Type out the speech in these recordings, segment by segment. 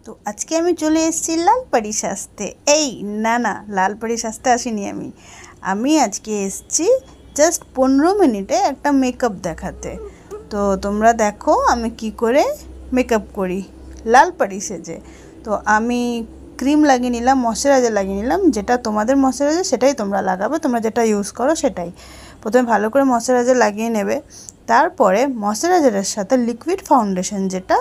তো আজকে আমি চলে এসেছি লাল পরি সাজতে। এই না না, লাল পরি সাজতে আসিনি আমি। আমি আজকে এসেছি জাস্ট 15 মিনিটে একটা মেকআপ দেখাতে। তো তোমরা দেখো আমি কি করে মেকআপ করি লাল পরি সেজে। তো আমি ক্রিম লাগিয়ে নিলাম, ময়শ্চারাইজার লাগিয়ে নিলাম। যেটা তোমাদের ময়শ্চারাইজার সেটাই তোমরা লাগাবে, তোমরা যেটা ইউজ করো সেটাই। প্রথমে ভালো করে ময়শ্চারাইজার লাগিয়ে নেবে, তারপরে ময়শ্চারাইজারের সাথে লিকুইড ফাউন্ডেশন যেটা,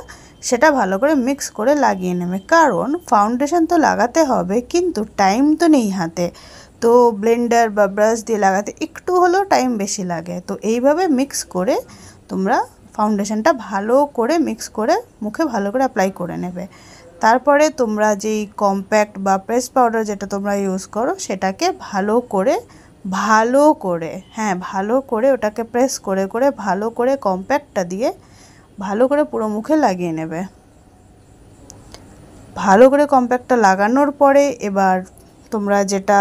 সেটা ভালো করে মিক্স করে লাগিয়ে নেবে। কারণ ফাউন্ডেশন তো লাগাতে হবে, কিন্তু টাইম তো নেই হাতে, তো ব্লেন্ডার বা ব্রাশ দিয়ে লাগাতে একটু হলেও টাইম বেশি লাগে। তো এইভাবে মিক্স করে তোমরা ফাউন্ডেশনটা ভালো করে মিক্স করে মুখে ভালো করে অ্যাপ্লাই করে নেবে। তারপরে তোমরা যেই কম্প্যাক্ট বা প্রেস পাউডার যেটা তোমরা ইউজ করো সেটাকে ভালো করে ভালো করে ওটাকে প্রেস করে করে ভালো করে কম্প্যাক্টটা দিয়ে ভালো করে পুরো মুখে লাগিয়ে নেবে। ভালো করে কম্প্যাক্টটা লাগানোর পরে এবার তোমরা যেটা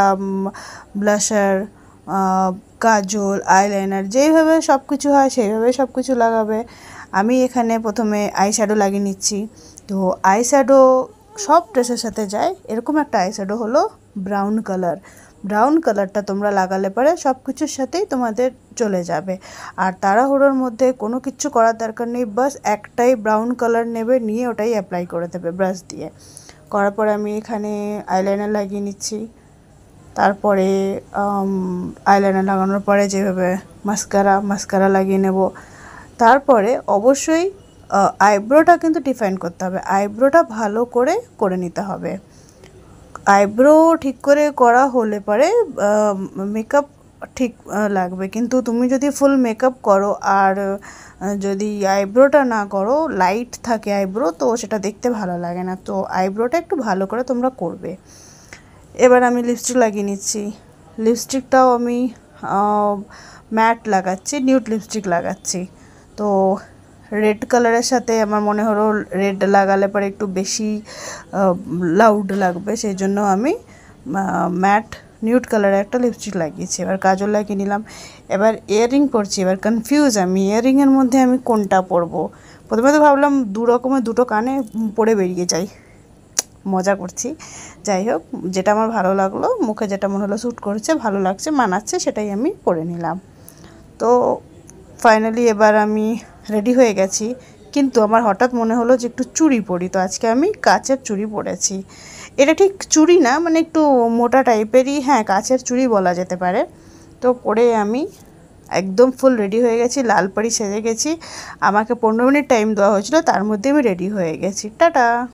ব্লাশার, কাজল, আইলাইনার যেইভাবে সব কিছু হয় সেইভাবে সব কিছু লাগাবে। আমি এখানে প্রথমে আই শ্যাডো লাগিয়ে নিচ্ছি। তো আই শ্যাডো সব ড্রেসের সাথে যায়, এরকম একটা আই শ্যাডো হলো ব্রাউন কালার। ব্রাউন কালারটা তোমরা লাগালে পরে সব কিছুর সাথেই তোমাদের চলে যাবে। আর তাড়াহুড়োর মধ্যে কোনো কিছু করার দরকার নেই, বাস একটাই ব্রাউন কালার নেবে, নিয়ে ওটাই অ্যাপ্লাই করে দেবে ব্রাশ দিয়ে। করার পরে আমি এখানে আইলাইনার লাগিয়ে নিচ্ছি। তারপরে আইলাইনার লাগানোর পরে যেভাবে মাস্কারা লাগিয়ে নেব। তারপরে অবশ্যই আইব্রোটা কিন্তু ডিফাইন করতে হবে, আইব্রোটা ভালো করে করে নিতে হবে। আইব্রো ঠিক করে করা হলে পরে মেকআপ ঠিক লাগবে। কিন্তু তুমি যদি ফুল মেকআপ করো আর যদি আইব্রোটা না করো, লাইট থাকে আইব্রো, তো সেটা দেখতে ভালো লাগে না। তো আইব্রোটা একটু ভালো করে তোমরা করবে। এবার আমি লিপস্টিক লাগিয়ে নিচ্ছি। লিপস্টিকটাও আমি ম্যাট লাগাচ্ছি, নিউড লিপস্টিক লাগাচ্ছি। তো রেড কালারের সাথে আমার মনে হলো রেড লাগালে পরে একটু বেশি লাউড লাগবে, সেই জন্য আমি ম্যাট নিউড কালারের একটা লিপস্টিক লাগিয়েছি। এবার কাজল লাগিয়ে নিলাম। এবার ইয়াররিং পরছি। এবার কনফিউজ আমি, ইয়াররিংয়ের মধ্যে আমি কোনটা পরবো। প্রথমে তো ভাবলাম দু রকমের দুটো কানে পরে বেরিয়ে যাই, মজা করছি। যাই হোক, যেটা আমার ভালো লাগলো, মুখে যেটা মনে হলো শ্যুট করছে, ভালো লাগছে, মানাচ্ছে, সেটাই আমি পরে নিলাম। তো ফাইনালি এবার আমি রেডি হয়ে গেছি। কিন্তু আমার হঠাৎ মনে হলো যে একটু চুড়ি পরি। তো আজকে আমি কাচের চুড়ি পরেছি। এটা ঠিক চুড়ি না, মানে একটু মোটা টাইপেরই, হ্যাঁ কাচের চুড়ি বলা যেতে পারে। তো পরে আমি একদম ফুল রেডি হয়ে গেছি, লাল পরি সেজে গেছি। আমাকে 15 মিনিট টাইম দেওয়া হয়েছিল, তার মধ্যে আমি রেডি হয়ে গেছি। টাটা।